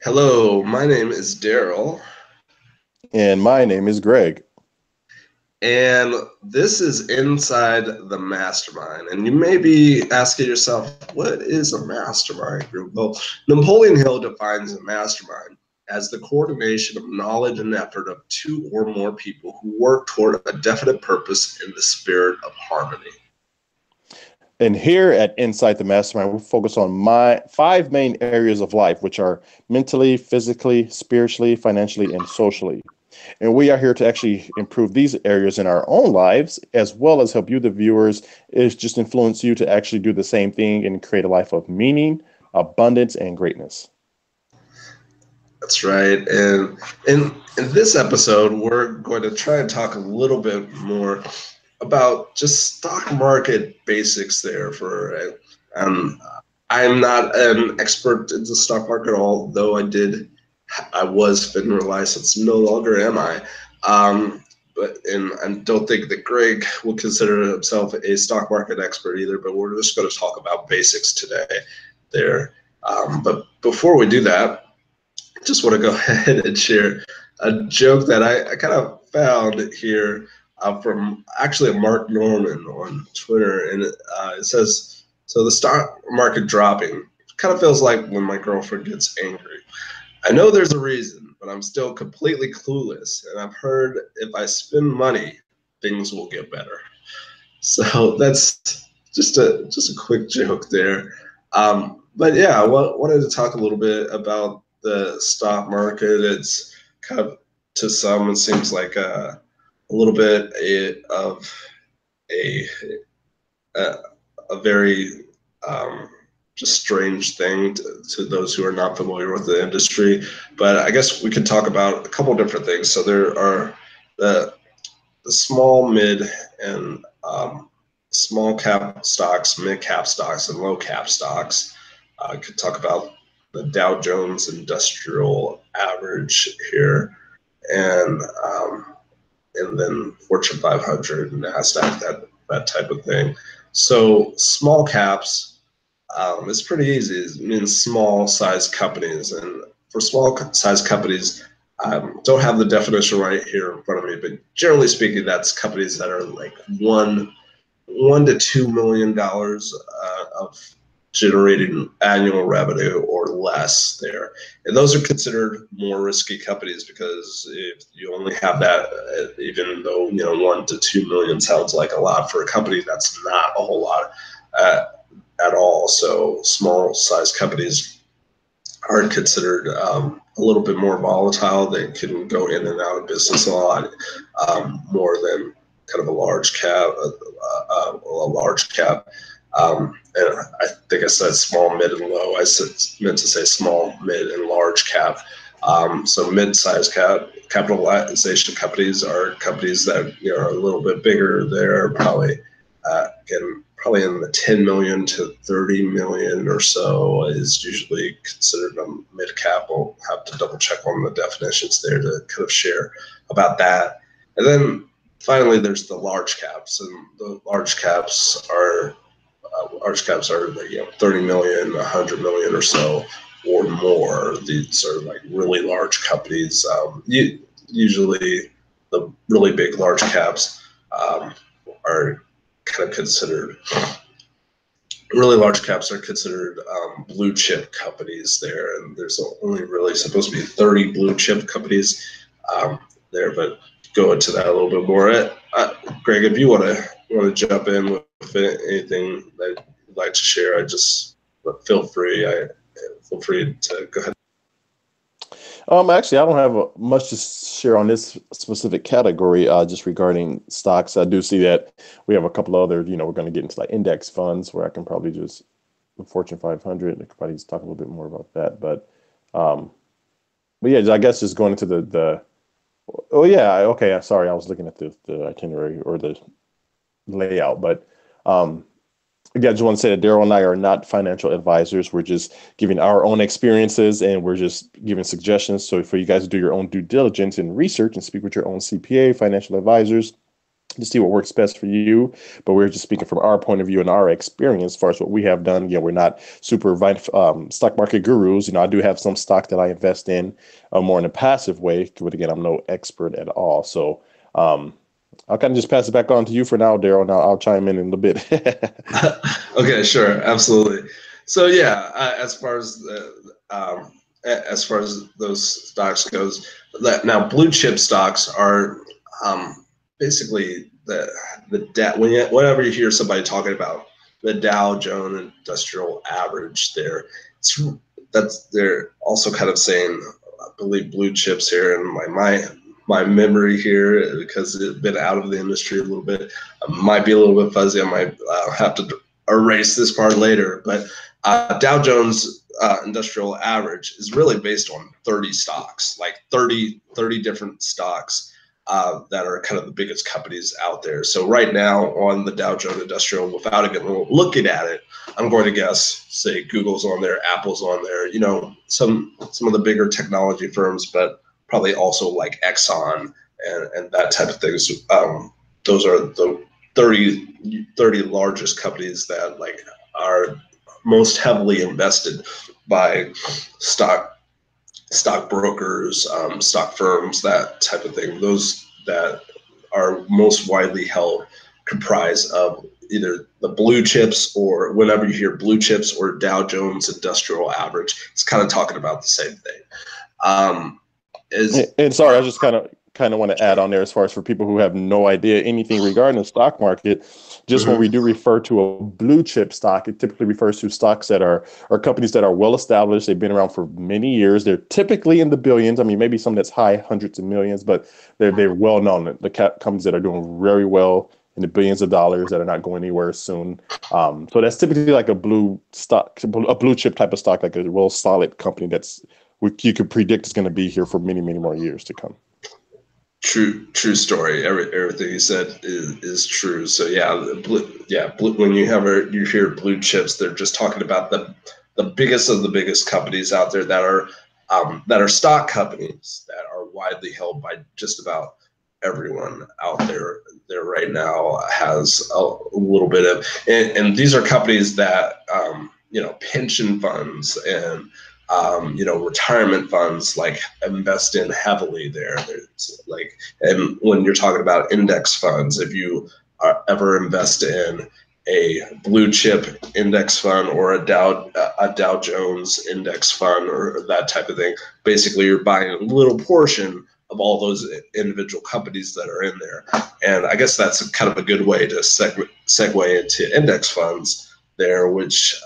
Hello, my name is Darrell, And my name is Greg. and this is Inside the Mastermind. And you may be asking yourself, what is a mastermind group? Well, Napoleon Hill defines a mastermind as the coordination of knowledge and effort of two or more people who work toward a definite purpose in the spirit of harmony. And here at Inside the Mastermind, we focus on my five main areas of life, which are mentally, physically, spiritually, financially, and socially. And we are here to actually improve these areas in our own lives, as well as help you, the viewers, is just influence you to actually do the same thing and create a life of meaning, abundance, and greatness. That's right. And in this episode, we're going to try and talk a little bit more about just stock market basics there for um I'm not an expert in the stock market, although I was FINRA licensed, no longer am I. But and I don't think that Greg will consider himself a stock market expert either, but we're just going to talk about basics today there. But before we do that, I just want to go ahead and share a joke that I kind of found here from actually a Mark Norman on Twitter, and it says, "So the stock market dropping kind of feels like when my girlfriend gets angry. I know there's a reason, but I'm still completely clueless, and I've heard if I spend money, things will get better." So that's just a quick joke there. But yeah, I wanted to talk a little bit about the stock market. It's kind of, to some, it seems like a little bit of a a, a very just strange thing to those who are not familiar with the industry. But I guess we could talk about a couple different things. So there are the the small, mid, and small cap stocks, mid cap stocks, and low cap stocks. I could talk about the Dow Jones Industrial Average here, and and then Fortune 500, Nasdaq, that type of thing. So small caps, it's pretty easy. It means small size companies, and for small size companies, don't have the definition right here in front of me, but generally speaking, that's companies that are like $1 to $2 million of generating annual revenue or less there. And those are considered more risky companies because if you only have that, even though 1 to 2 million sounds like a lot for a company, that's not a whole lot uh, at all. So small size companies are considered a little bit more volatile. They can go in and out of business a lot more than kind of a large cap, a large cap. And I think I said small, mid, and low. Meant to say small, mid, and large cap. So mid-sized capitalization companies are companies that are a little bit bigger. They're probably probably in the 10 million to 30 million or so is usually considered a mid cap. We'll have to double check on the definitions there to kind of share about that. And then finally, there's the large caps, and the large caps are 30 million, 100 million or so or more. These are like really large companies. Usually, the really big large caps are kind of considered really large caps are considered blue chip companies there, and there's only really supposed to be 30 blue chip companies there. But go into that a little bit more. Greg, if you want to jump in with anything that you'd like to share, I just feel free. I feel free to go ahead. Actually, I don't have much to share on this specific category, just regarding stocks. I do see that we have a couple other, we're going to get into like index funds where I can probably just the Fortune 500. I could probably just talk a little bit more about that. Um, but yeah, I guess just going into oh yeah, okay. Sorry, I was looking at the itinerary or the layout, but um, again, I just want to say that Darrell and I are not financial advisors. We're just giving our own experiences and we're just giving suggestions. So for you guys to do your own due diligence and research and speak with your own CPA, financial advisors, to see what works best for you. But we're just speaking from our point of view and our experience as far as what we have done. We're not super stock market gurus. I do have some stock that I invest in more in a passive way. But again, I'm no expert at all. So I'll kind of just pass it back on to you for now, Darrell. Now I'll chime in a little bit. Okay, sure, absolutely. So yeah, as far as those stocks goes, that now blue chip stocks are basically whenever you hear somebody talking about the Dow Jones Industrial Average, they're also kind of saying, I believe, blue chips here, and my memory here, because it's been out of the industry a little bit, might be a little bit fuzzy. I might have to erase this part later, but Dow Jones Industrial Average is really based on 30 stocks, like 30 different stocks that are kind of the biggest companies out there. So right now on the Dow Jones Industrial, without even looking at it, I'm going to guess, say Google's on there, Apple's on there, some of the bigger technology firms, but probably also like Exxon and that type of things. Those are the 30 largest companies that are most heavily invested by stock brokers, stock firms, that type of thing. Those that are most widely held comprise of either the blue chips, or whenever you hear blue chips or Dow Jones Industrial Average, it's kind of talking about the same thing. And sorry, I just kind of want to add on there, as far as for people who have no idea anything regarding the stock market, just when we do refer to a blue chip stock, it typically refers to stocks that are companies that are well established. They've been around for many years. They're typically in the billions. I mean, maybe some that's high hundreds of millions, but they're well known. The companies that are doing very well in the billions of dollars, that are not going anywhere soon. So that's typically like a blue chip type of stock, like a real solid company you could predict is going to be here for many, many more years to come. True story. Everything you said is true. So when you hear blue chips, they're just talking about the biggest of the biggest companies out there that are stock companies that are widely held by just about everyone out there. There right now has a little bit of, and these are companies that pension funds and retirement funds invest in heavily there. And when you're talking about index funds, if you ever invest in a blue chip index fund or a Dow Jones index fund or that type of thing, basically you're buying a little portion of all those individual companies that are in there. And I guess that's kind of a good way to segue into index funds there, which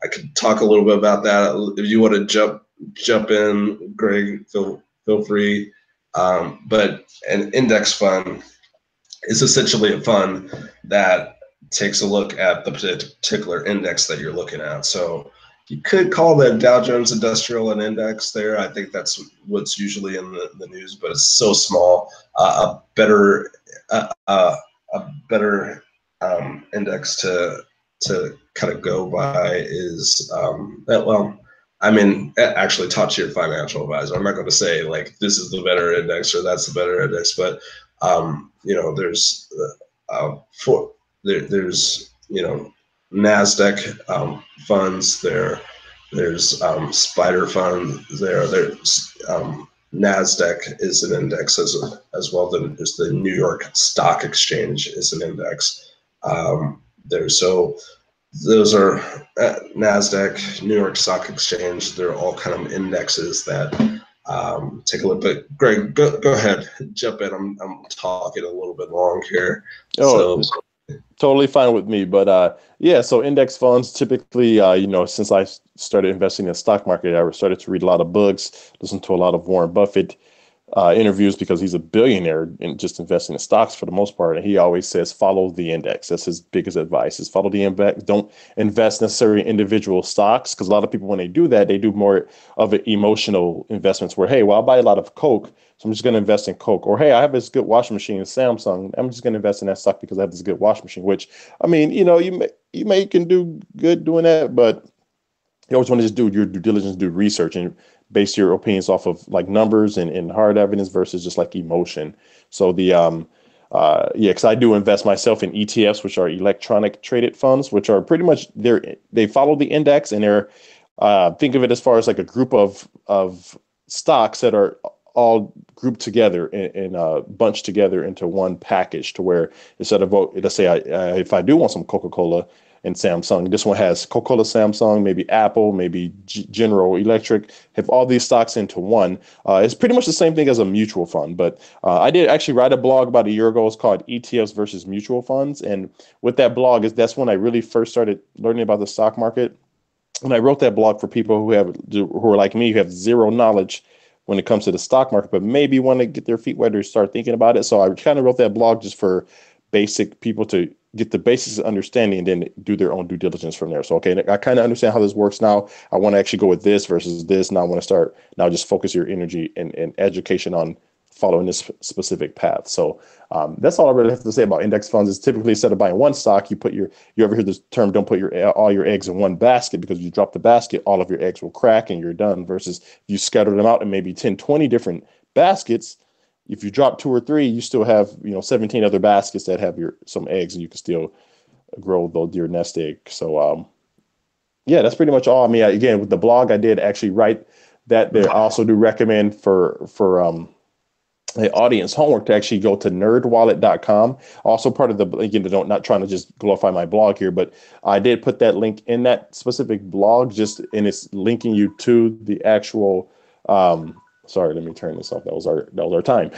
I could talk a little bit about that. If you want to jump in, Greg, feel free. But an index fund is essentially a fund that takes a look at the particular index that you're looking at. So you could call the Dow Jones Industrial an index there. I think that's what's usually in the news, but it's so small. A better index to kind of go by is actually top tier financial advisor. I'm not going to say this is the better index or that's the better index, but there's NASDAQ funds there. There's Spider funds there. There's NASDAQ is an index as well. There's the New York Stock Exchange is an index. Those are NASDAQ, New York Stock Exchange. They're all kind of indexes that take a look. But Greg, go ahead, jump in. I'm talking a little bit long here. Oh, so totally fine with me. But so index funds typically, since I started investing in the stock market, I started to read a lot of books, listen to a lot of Warren Buffett interviews, because he's a billionaire and just investing in stocks for the most part. And he always says, follow the index. That's his biggest advice, is follow the index. Don't invest necessarily in individual stocks, because a lot of people, when they do that, they do more of an emotional investments where, hey, well, I'll buy a lot of Coke, so I'm just going to invest in Coke. Or, hey, I have this good washing machine in Samsung, I'm just going to invest in that stock because I have this good washing machine, which, I mean, you may can do good doing that, but you always want to just do your due diligence, do research, and base your opinions off of numbers and hard evidence versus just emotion. So the Yeah, because I do invest myself in ETFs, which are electronic traded funds, which are pretty much they follow the index, and they're think of it as far as like a group of stocks that are all grouped together and bunched together into one package, to where instead of let's say if I do want some Coca-Cola and Samsung, this one has Coca-Cola, Samsung, maybe Apple, maybe General Electric, have all these stocks into one. It's pretty much the same thing as a mutual fund, but I did actually write a blog about a year ago. It's called ETFs versus mutual funds, and with that blog that's when I really first started learning about the stock market. And I wrote that blog for people who are like me, who have zero knowledge when it comes to the stock market, but maybe want to get their feet wet or start thinking about it. So I kind of wrote that blog just for basic people to get the basics of understanding and then do their own due diligence from there. So, okay, I kind of understand how this works now. I want to actually go with this versus this. Now I want to start now just focus your energy and education on following this specific path. So that's all I really have to say about index funds. Is typically instead of buying one stock, you ever hear this term, don't put all your eggs in one basket, because if you drop the basket, all of your eggs will crack and you're done, versus you scatter them out in maybe 10, 20 different baskets. If you drop 2 or 3, you still have 17 other baskets that have some eggs, and you can still grow your nest egg. So yeah, that's pretty much all. I mean, again, with the blog, I did actually write that there. I also do recommend for the audience homework to actually go to nerdwallet.com. Also part of the, again, not trying to just glorify my blog here, but I did put that link in that specific blog, and it's linking you to the actual, sorry, let me turn this off. That was our time,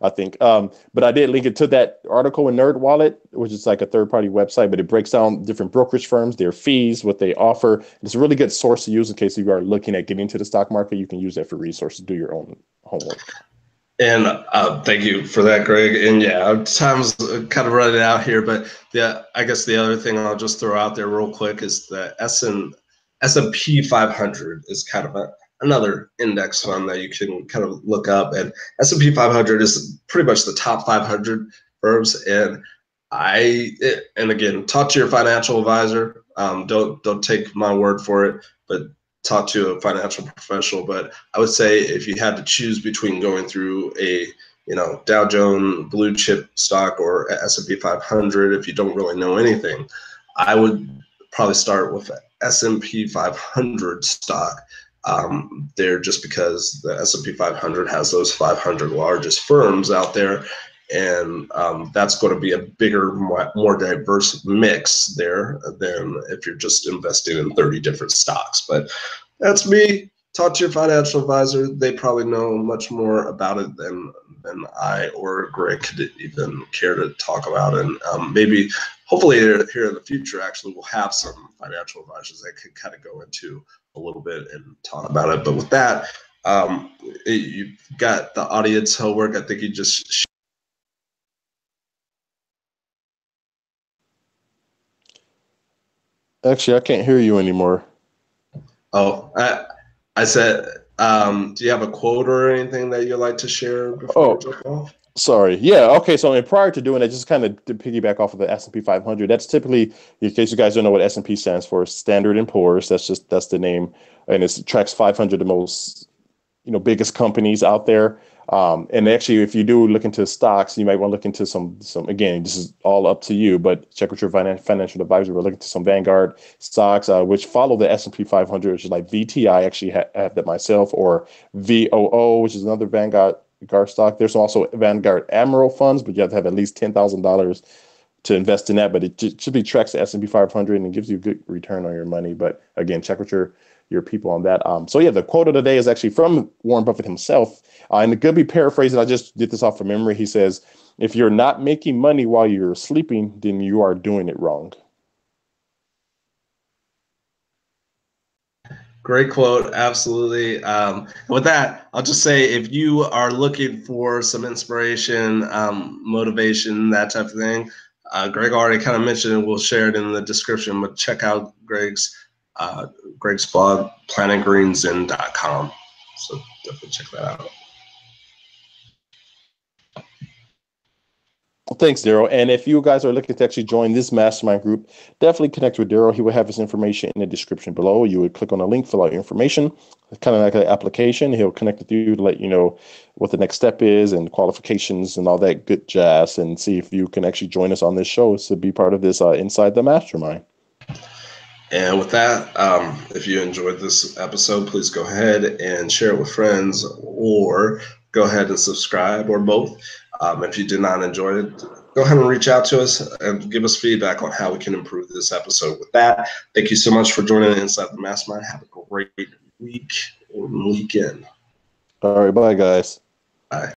I think. But I did link it to that article in NerdWallet, which is like a third-party website, but it breaks down different brokerage firms, their fees, what they offer. It's a really good source to use in case you are looking at getting into the stock market. You can use that for resources, do your own homework. And thank you for that, Greg. And yeah, time's kind of running out here, but I guess the other thing I'll just throw out there real quick is the S&P 500 is kind of another index fund that you can kind of look up. And S&P 500 is pretty much the top 500 firms. And again, talk to your financial advisor. Don't take my word for it, but talk to a financial professional. But I would say if you had to choose between going through a Dow Jones blue chip stock or S&P 500, if you don't really know anything, I would probably start with S&P 500 stock. There, just because the S&P 500 has those 500 largest firms out there, and that's going to be a bigger, more diverse mix there than if you're just investing in 30 different stocks. But that's me. Talk to your financial advisor. They probably know much more about it than I or Greg could even care to talk about. And maybe, hopefully, here in the future, actually, we'll have some financial advisors that could kind of go into a little bit and talk about it. But with that, you've got the audience homework. I think you just. Actually, I can't hear you anymore. Oh, I said, do you have a quote or anything that you'd like to share before we jump off? Sorry. Yeah. Okay. So, prior to doing that, just kind of to piggyback off of the S&P 500, that's typically, in case you guys don't know what S&P stands for, Standard and Poor's. That's the name, and it tracks 500 the most biggest companies out there. And actually, if you do look into stocks, you might want to look into some. Again, this is all up to you, but check with your financial advisor. We're looking to some Vanguard stocks, which follow the S&P 500, which is like VTI. I actually have that myself, or VOO, which is another Vanguard stock. There's also Vanguard Admiral funds, but you have to have at least $10,000 to invest in that. But it should be tracks the S&P 500 and it gives you a good return on your money. But again, check with your people on that. So yeah, the quote of the day is actually from Warren Buffett himself. And it could be paraphrased. I just did this off of memory. He says, if you're not making money while you're sleeping, then you are doing it wrong. Great quote. Absolutely. With that, I'll just say, if you are looking for some inspiration, motivation, that type of thing, Greg already kind of mentioned it. We'll share it in the description, but check out Greg's blog, planetgreensin.com. So definitely check that out. Thanks, Darrell. And if you guys are looking to actually join this mastermind group, definitely connect with Darrell. He will have his information in the description below. You would click on the link, fill out your information, kind of like an application. He'll connect with you to let you know what the next step is and qualifications and all that good jazz, and see if you can actually join us on this show to be part of this Inside the Mastermind. And with that, if you enjoyed this episode, please go ahead and share it with friends, or go ahead and subscribe, or both. If you did not enjoy it, go ahead and reach out to us and give us feedback on how we can improve this episode. With that, thank you so much for joining Inside the Mastermind. Have a great week or weekend. All right, bye, guys. Bye.